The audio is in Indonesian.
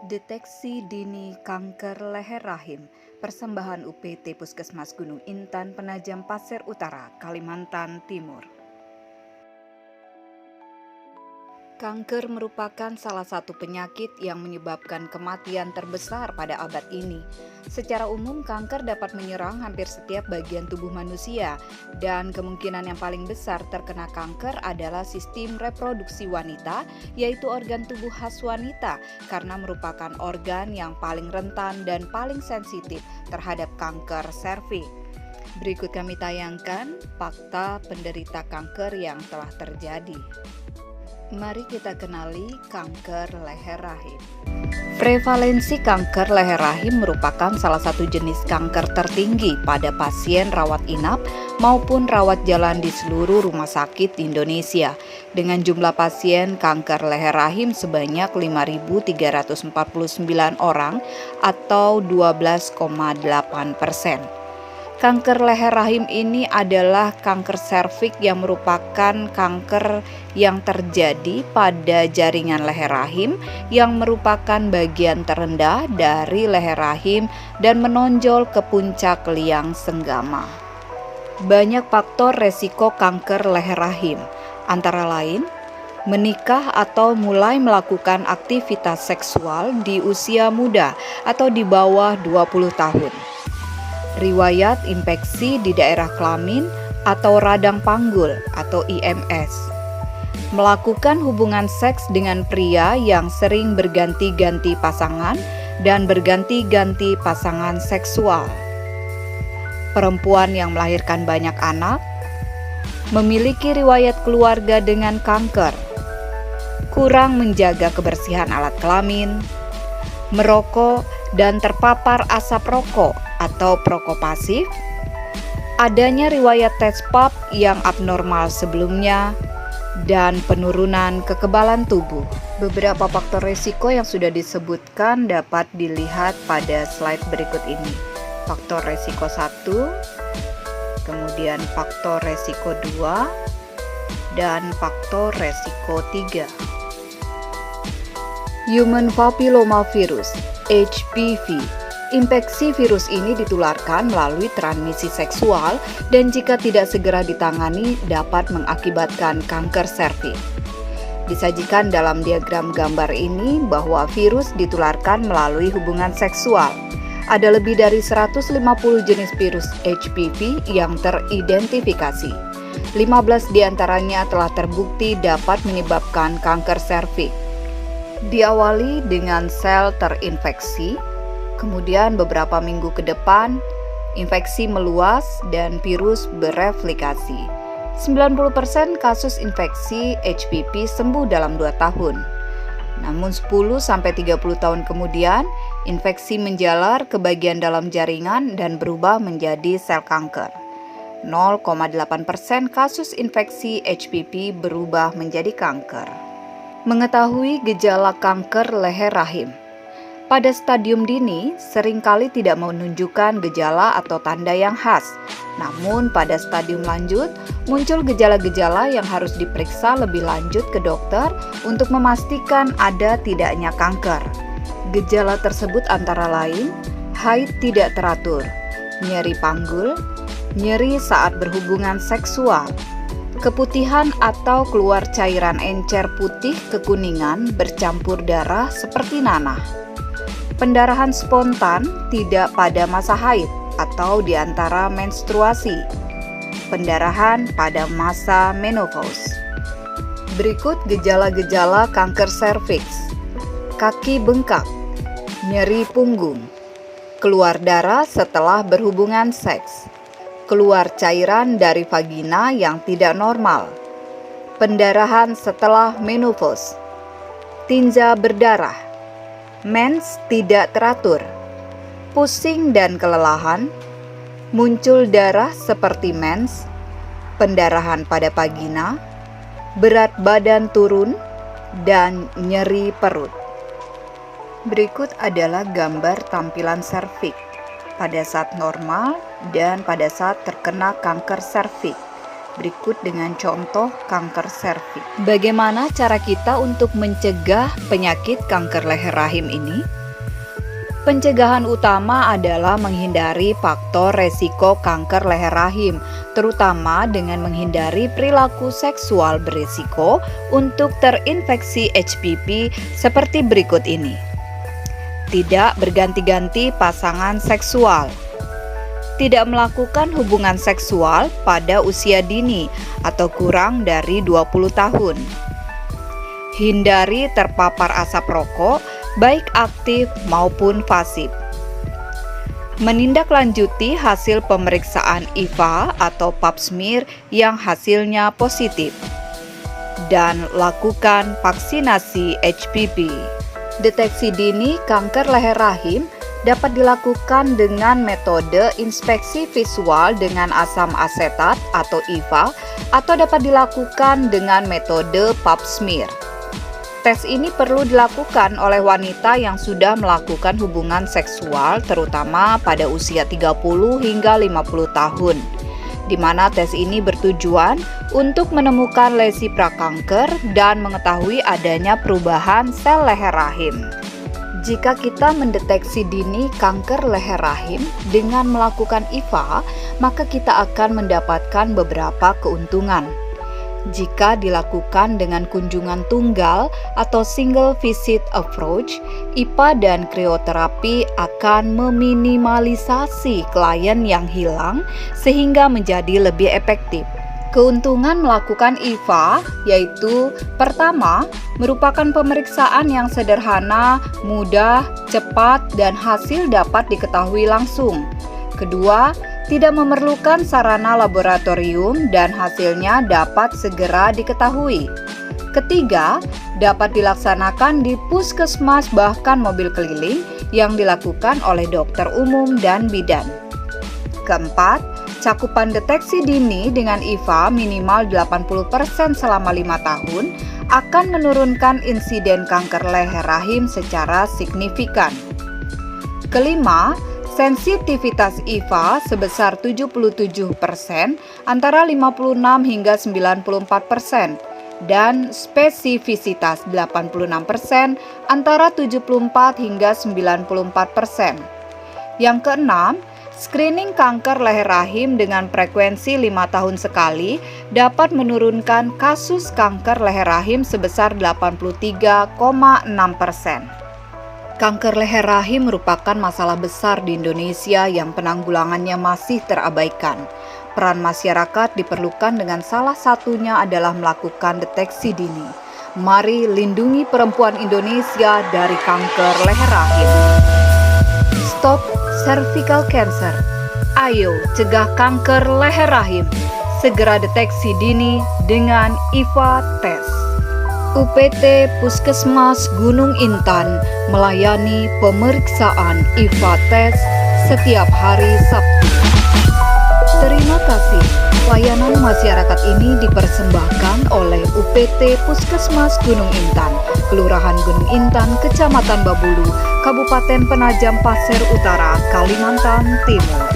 Deteksi dini kanker leher rahim, persembahan UPT Puskesmas Gunung Intan Penajam Pasir Utara, Kalimantan Timur. Kanker merupakan salah satu penyakit yang menyebabkan kematian terbesar pada abad ini. Secara umum, kanker dapat menyerang hampir setiap bagian tubuh manusia, dan kemungkinan yang paling besar terkena kanker adalah sistem reproduksi wanita, yaitu organ tubuh khas wanita, karena merupakan organ yang paling rentan dan paling sensitif terhadap kanker serviks. Berikut kami tayangkan fakta penderita kanker yang telah terjadi. Mari kita kenali kanker leher rahim. Prevalensi kanker leher rahim merupakan salah satu jenis kanker tertinggi pada pasien rawat inap maupun rawat jalan di seluruh rumah sakit di Indonesia, dengan jumlah pasien kanker leher rahim sebanyak 5.349 orang atau 12,8%. Kanker leher rahim ini adalah kanker serviks yang merupakan kanker yang terjadi pada jaringan leher rahim yang merupakan bagian terendah dari leher rahim dan menonjol ke puncak liang senggama. Banyak faktor resiko kanker leher rahim, antara lain menikah atau mulai melakukan aktivitas seksual di usia muda atau di bawah 20 tahun. Riwayat infeksi di daerah kelamin atau radang panggul atau IMS. Melakukan hubungan seks dengan pria yang sering berganti-ganti pasangan dan berganti-ganti pasangan seksual. Perempuan yang melahirkan banyak anak, memiliki riwayat keluarga dengan kanker, kurang menjaga kebersihan alat kelamin, merokok dan terpapar asap rokok atau perokok pasif, adanya riwayat tes pap yang abnormal sebelumnya, dan penurunan kekebalan tubuh. Beberapa faktor risiko yang sudah disebutkan dapat dilihat pada slide berikut ini. Faktor risiko 1, kemudian faktor risiko 2, dan faktor risiko 3. Human Papillomavirus (HPV). Infeksi virus ini ditularkan melalui transmisi seksual dan jika tidak segera ditangani dapat mengakibatkan kanker serviks. Disajikan dalam diagram gambar ini bahwa virus ditularkan melalui hubungan seksual. Ada lebih dari 150 jenis virus HPV yang teridentifikasi. 15 diantaranya telah terbukti dapat menyebabkan kanker serviks. Diawali dengan sel terinfeksi, kemudian beberapa minggu ke depan, infeksi meluas dan virus bereplikasi. 90% kasus infeksi HPV sembuh dalam 2 tahun. Namun 10-30 tahun kemudian, infeksi menjalar ke bagian dalam jaringan dan berubah menjadi sel kanker. 0,8% kasus infeksi HPV berubah menjadi kanker. Mengetahui gejala kanker leher rahim. Pada stadium dini, seringkali tidak menunjukkan gejala atau tanda yang khas. Namun pada stadium lanjut, muncul gejala-gejala yang harus diperiksa lebih lanjut ke dokter untuk memastikan ada tidaknya kanker. Gejala tersebut antara lain, haid tidak teratur, nyeri panggul, nyeri saat berhubungan seksual, keputihan atau keluar cairan encer putih kekuningan bercampur darah seperti nanah. Pendarahan spontan tidak pada masa haid atau di antara menstruasi. Pendarahan pada masa menopause. Berikut gejala-gejala kanker serviks. Kaki bengkak, nyeri punggung, keluar darah setelah berhubungan seks, keluar cairan dari vagina yang tidak normal, pendarahan setelah menopause, tinja berdarah, mens tidak teratur, pusing dan kelelahan, muncul darah seperti mens, pendarahan pada vagina, berat badan turun, dan nyeri perut. Berikut adalah gambar tampilan serviks pada saat normal dan pada saat terkena kanker serviks. berikut dengan contoh kanker serviks. Bagaimana cara kita untuk mencegah penyakit kanker leher rahim ini? Pencegahan utama adalah menghindari faktor resiko kanker leher rahim, terutama dengan menghindari perilaku seksual berisiko untuk terinfeksi HPV seperti berikut ini. Tidak berganti-ganti pasangan seksual. Tidak melakukan hubungan seksual pada usia dini atau kurang dari 20 tahun. Hindari terpapar asap rokok, baik aktif maupun pasif. Menindaklanjuti hasil pemeriksaan IVA atau pap smear yang hasilnya positif. Dan lakukan vaksinasi HPV. Deteksi dini kanker leher rahim dapat dilakukan dengan metode inspeksi visual dengan asam asetat atau IVA atau dapat dilakukan dengan metode pap smear. Tes ini perlu dilakukan oleh wanita yang sudah melakukan hubungan seksual terutama pada usia 30 hingga 50 tahun, di mana tes ini bertujuan untuk menemukan lesi prakanker dan mengetahui adanya perubahan sel leher rahim. Jika kita mendeteksi dini kanker leher rahim dengan melakukan IVA, maka kita akan mendapatkan beberapa keuntungan. Jika dilakukan dengan kunjungan tunggal atau single visit approach, IPA dan krioterapi akan meminimalisasi klien yang hilang sehingga menjadi lebih efektif. Keuntungan melakukan IVA yaitu pertama, merupakan pemeriksaan yang sederhana, mudah, cepat, dan hasil dapat diketahui langsung. Kedua, tidak memerlukan sarana laboratorium dan hasilnya dapat segera diketahui. Ketiga, dapat dilaksanakan di puskesmas bahkan mobil keliling yang dilakukan oleh dokter umum dan bidan. Keempat, cakupan deteksi dini dengan IVA minimal 80% selama 5 tahun akan menurunkan insiden kanker leher rahim secara signifikan. Kelima, sensitivitas IVA sebesar 77% antara 56 hingga 94% dan spesifisitas 86% antara 74 hingga 94%. Yang keenam, screening kanker leher rahim dengan frekuensi 5 tahun sekali dapat menurunkan kasus kanker leher rahim sebesar 83,6%. Kanker leher rahim merupakan masalah besar di Indonesia yang penanggulangannya masih terabaikan. Peran masyarakat diperlukan dengan salah satunya adalah melakukan deteksi dini. Mari lindungi perempuan Indonesia dari kanker leher rahim. Stop cervical cancer. Ayo cegah kanker leher rahim. Segera deteksi dini dengan IVA Test. UPT Puskesmas Gunung Intan melayani pemeriksaan IVA Test setiap hari Sabtu. Terima kasih. Layanan masyarakat ini dipersembahkan oleh UPT Puskesmas Gunung Intan, Kelurahan Gunung Intan, Kecamatan Babulu, Kabupaten Penajam Pasir Utara, Kalimantan Timur.